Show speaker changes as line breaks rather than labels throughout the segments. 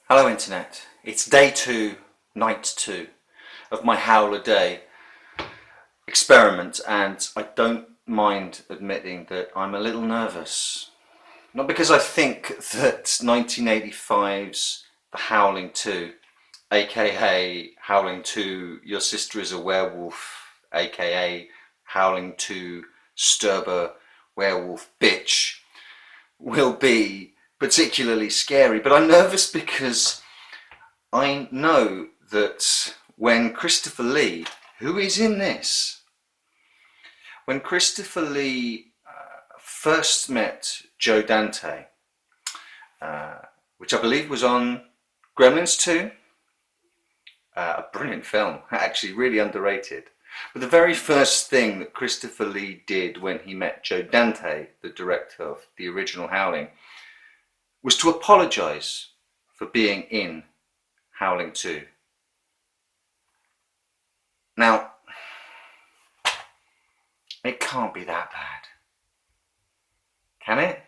Hello Internet, it's day 2, night 2 of my Howl-a-day experiment, and I don't mind admitting that I'm a little nervous. Not because I think that 1985's The Howling 2, aka Howling 2 Your Sister is a Werewolf, aka Howling 2 Sturber Werewolf Bitch, will be particularly scary, but I'm nervous because I know that when Christopher Lee, who is in this, when Christopher Lee first met Joe Dante, which I believe was on Gremlins 2, a brilliant film, actually really underrated. But the very first thing that Christopher Lee did when he met Joe Dante, the director of the original Howling, was to apologise for being in Howling 2. Now, it can't be that bad, can it?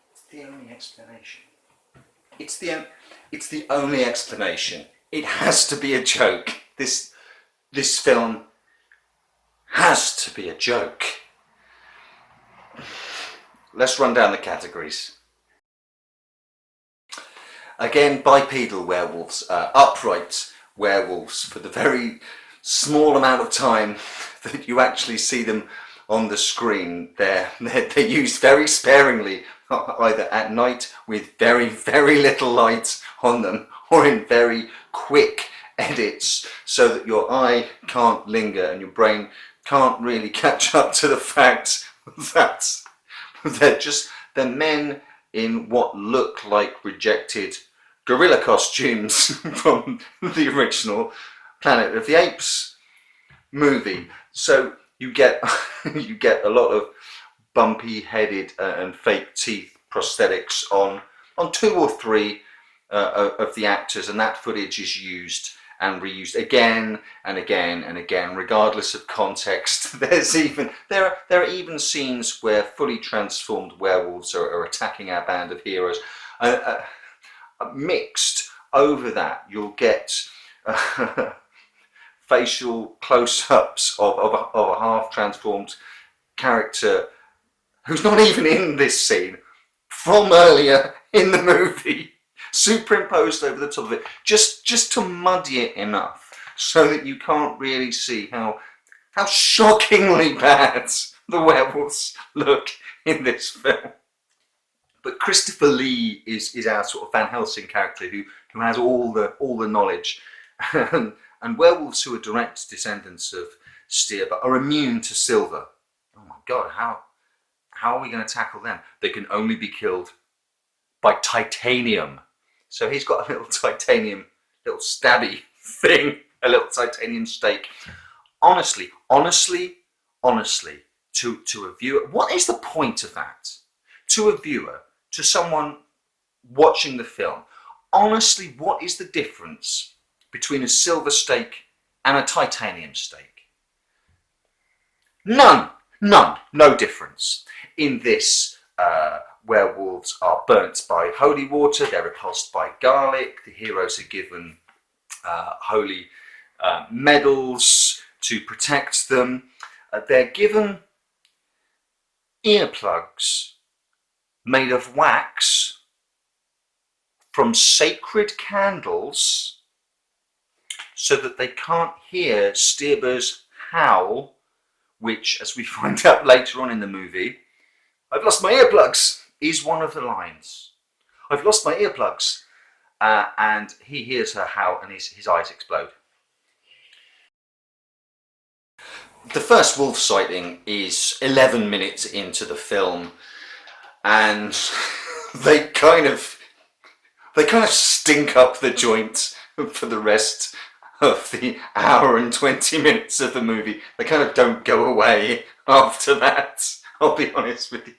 It's the only explanation. It's the only explanation. It has to be a joke. This film has to be a joke. Let's run down the categories. Again, bipedal werewolves, upright werewolves for the very small amount of time that you actually see them on the screen. They're used very sparingly, either at night with very, very little light on them, or in very quick edits so that your eye can't linger and your brain can't really catch up to the fact that they're men in what look like rejected gorilla costumes from the original Planet of the Apes movie. So you get a lot of bumpy-headed and fake teeth prosthetics on 2 or 3 of the actors, and that footage is used and reused again and again and again, regardless of context. There are even scenes where fully transformed werewolves are attacking our band of heroes. Mixed over that, you'll get facial close-ups of a half-transformed character who's not even in this scene from earlier in the movie, superimposed over the top of it, just to muddy it enough so that you can't really see how shockingly bad the werewolves look in this film. But Christopher Lee is our sort of Van Helsing character who has all the knowledge, and werewolves who are direct descendants of Stirba are immune to silver. Oh my God, how are we going to tackle them? They can only be killed by titanium. So he's got a little titanium, little stabby thing, a little titanium stake. Honestly, to a viewer, what is the point of that? To a viewer, to someone watching the film, honestly, what is the difference between a silver stake and a titanium stake? None, no difference. In this, werewolves are burnt by holy water, they're repulsed by garlic, the heroes are given holy medals to protect them. They're given earplugs made of wax from sacred candles so that they can't hear Stirber's howl, which, as we find out later on in the movie, "I've lost my earplugs," is one of the lines. "I've lost my earplugs." And he hears her howl and his eyes explode. The first wolf sighting is 11 minutes into the film, and they kind of They kind of stink up the joint for the rest of the hour and 20 minutes of the movie. They kind of don't go away after that, I'll be honest with you.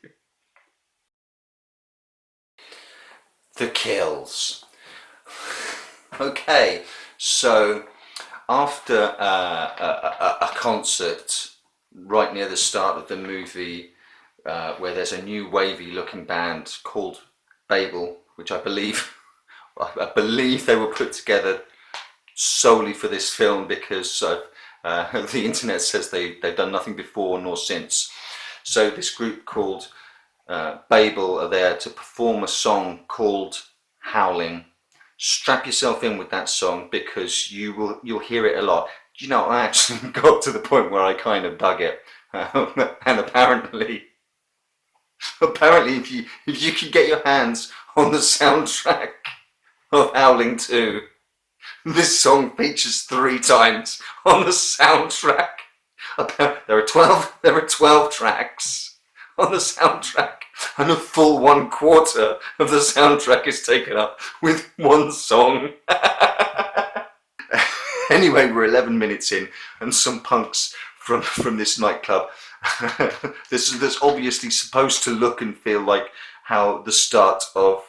The kills. Okay, so after a concert right near the start of the movie, where there's a new wavy looking band called Babel, which I believe they were put together solely for this film, because the internet says they've done nothing before nor since. So this group called Babel are there to perform a song called Howling. Strap yourself in with that song, because you'll hear it a lot. You know, I actually got to the point where I kind of dug it, and apparently if you can get your hands on the soundtrack of Howling 2, this song features 3 times on the soundtrack. There are 12 tracks on the soundtrack, and a full 1/4 of the soundtrack is taken up with one song. Anyway, we're 11 minutes in, and some punks from this nightclub that's obviously supposed to look and feel like how the start of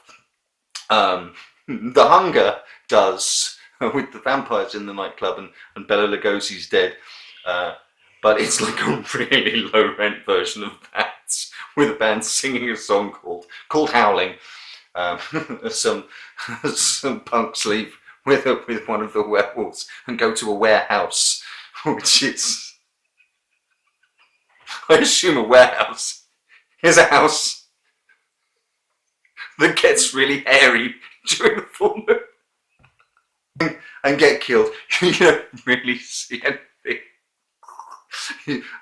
The Hunger does, with the vampires in the nightclub and Bela Lugosi's dead. But it's like a really low rent version of that, with a band singing a song called Howling. Some punks leave with one of the werewolves and go to a warehouse, which is, I assume, a warehouse is a house that gets really hairy during the full moon and get killed. You don't really see anything.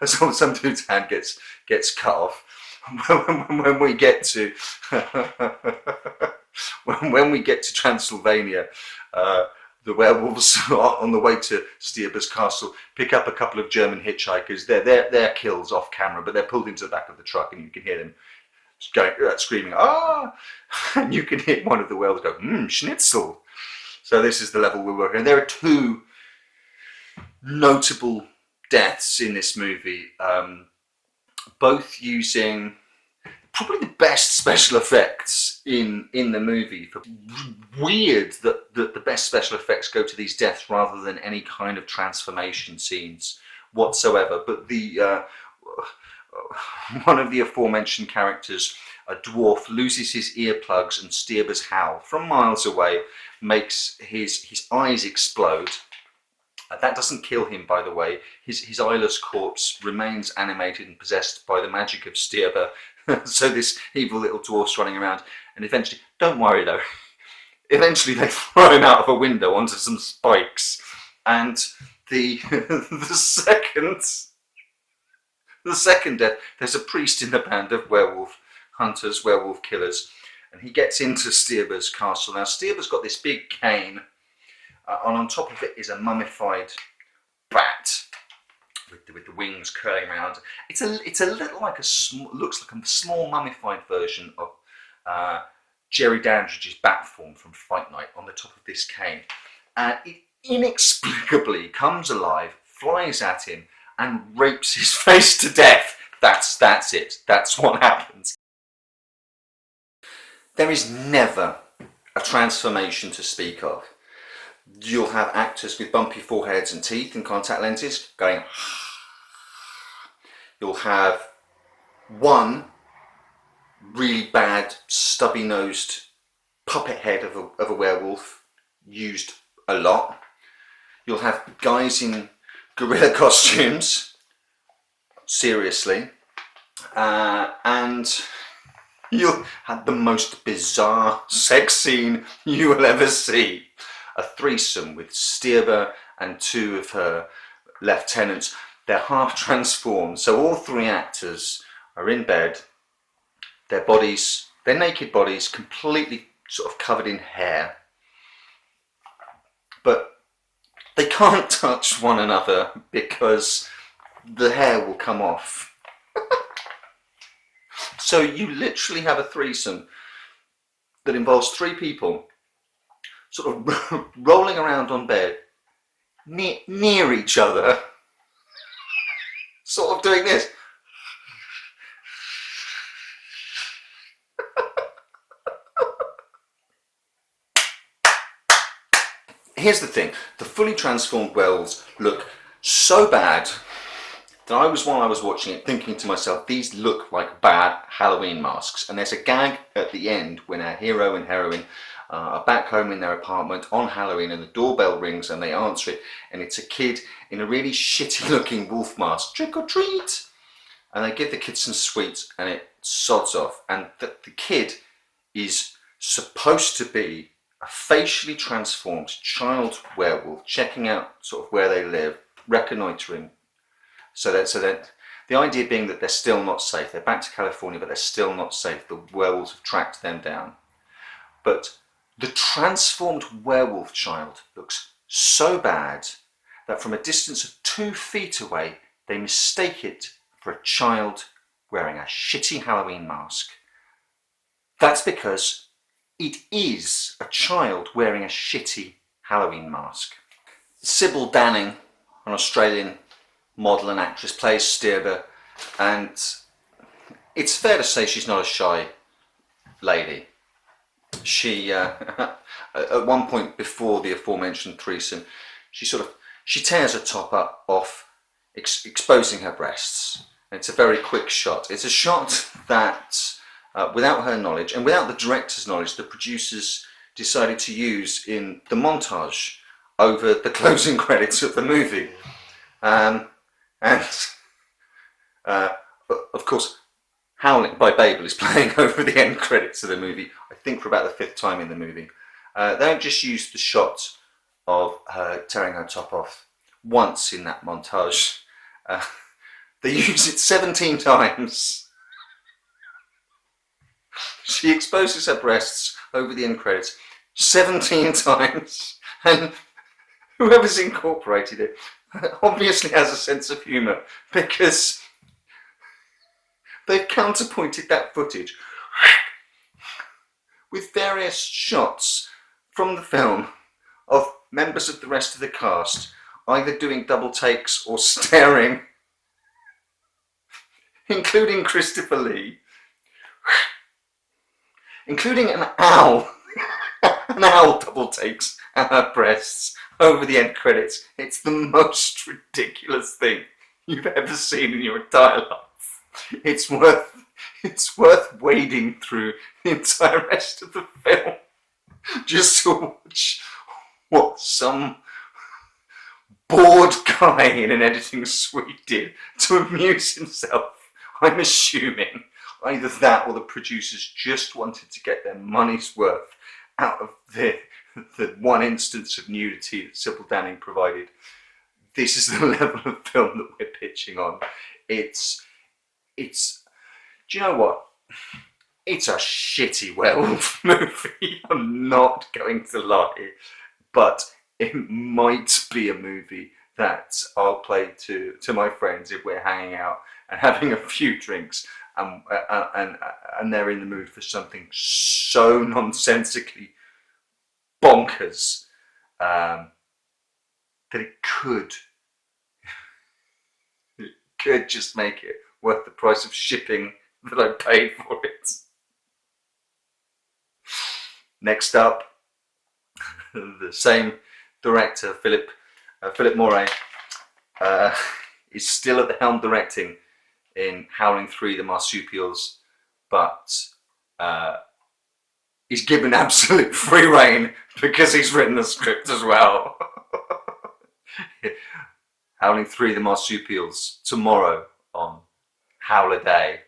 Some dude's hand gets cut off. When we get to when we get to Transylvania, the werewolves on the way to Stierber's castle pick up a couple of German hitchhikers. They're kills off camera, but they're pulled into the back of the truck, and you can hear them going screaming, "Ah!" And you can hear one of the werewolves go, "Schnitzel." So this is the level we're working. And there are 2 notable deaths in this movie, both using probably the best special effects in the movie. Weird that the best special effects go to these deaths rather than any kind of transformation scenes whatsoever. But the one of the aforementioned characters, a dwarf, loses his earplugs, and Stierber's howl from miles away makes his eyes explode. That doesn't kill him, by the way. His eyeless corpse remains animated and possessed by the magic of Stierber. So this evil little dwarf's running around, and eventually, don't worry though, eventually they throw him out of a window onto some spikes. And the second death, there's a priest in the band of werewolf hunters, werewolf killers, and he gets into Stierber's castle. Now Stierber's got this big cane, and on top of it is a mummified bat with the wings curling around. It's a little like looks like a small mummified version of Jerry Dandridge's bat form from Fight Night on the top of this cane, and it inexplicably comes alive, flies at him, and rapes his face to death. That's it. That's what happens. There is never a transformation to speak of. You'll have actors with bumpy foreheads and teeth and contact lenses going. You'll have one really bad, stubby-nosed puppet head of a werewolf used a lot. You'll have guys in gorilla costumes, seriously, and you'll have the most bizarre sex scene you will ever see. A threesome with Stierber and 2 of her lieutenants. They're half transformed, so all 3 actors are in bed, their naked bodies, completely sort of covered in hair, but they can't touch one another because the hair will come off. So you literally have a threesome that involves 3 people sort of rolling around on bed near each other, sort of doing this. Here's the thing, the fully transformed werewolves look so bad that while I was watching it, thinking to myself, these look like bad Halloween masks. And there's a gag at the end when our hero and heroine are back home in their apartment on Halloween, and the doorbell rings and they answer it, and it's a kid in a really shitty looking wolf mask, trick or treat. And they give the kid some sweets and it sods off. And the kid is supposed to be a facially transformed child werewolf, checking out sort of where they live, reconnoitering. So that the idea being that they're still not safe. They're back to California, but they're still not safe. The werewolves have tracked them down. But the transformed werewolf child looks so bad that from a distance of 2 feet away, they mistake it for a child wearing a shitty Halloween mask. That's because it is a child wearing a shitty Halloween mask. Sybil Danning, an Australian model and actress, plays Stirber, and it's fair to say she's not a shy lady. She, at one point before the aforementioned threesome, she tears her top off, exposing her breasts. And it's a very quick shot. It's a shot that, without her knowledge and without the director's knowledge, the producers decided to use in the montage over the closing credits of the movie. Of course, Howling by Babel is playing over the end credits of the movie, I think for about the 5th time in the movie. They don't just use the shot of her tearing her top off once in that montage. They use it 17 times. She exposes her breasts over the end credits 17 times, and whoever's incorporated it obviously has a sense of humour, because they've counterpointed that footage with various shots from the film of members of the rest of the cast either doing double takes or staring, including Christopher Lee, including an owl. An owl double takes at her breasts over the end credits. It's the most ridiculous thing you've ever seen in your entire life. It's worth wading through the entire rest of the film just to watch what some bored guy in an editing suite did to amuse himself. I'm assuming either that or the producers just wanted to get their money's worth out of the one instance of nudity that Sybil Danning provided. This is the level of film that we're pitching on. It's do you know what? It's a shitty werewolf movie, I'm not going to lie, but it might be a movie that I'll play to my friends if we're hanging out and having a few drinks, and they're in the mood for something so nonsensically bonkers that it could just make it worth the price of shipping that I paid for it. Next up, the same director, Philip Moray, is still at the helm directing in Howling 3: The Marsupials, but he's given absolute free rein because he's written the script as well. Howling 3: The Marsupials tomorrow on Howl-a-day.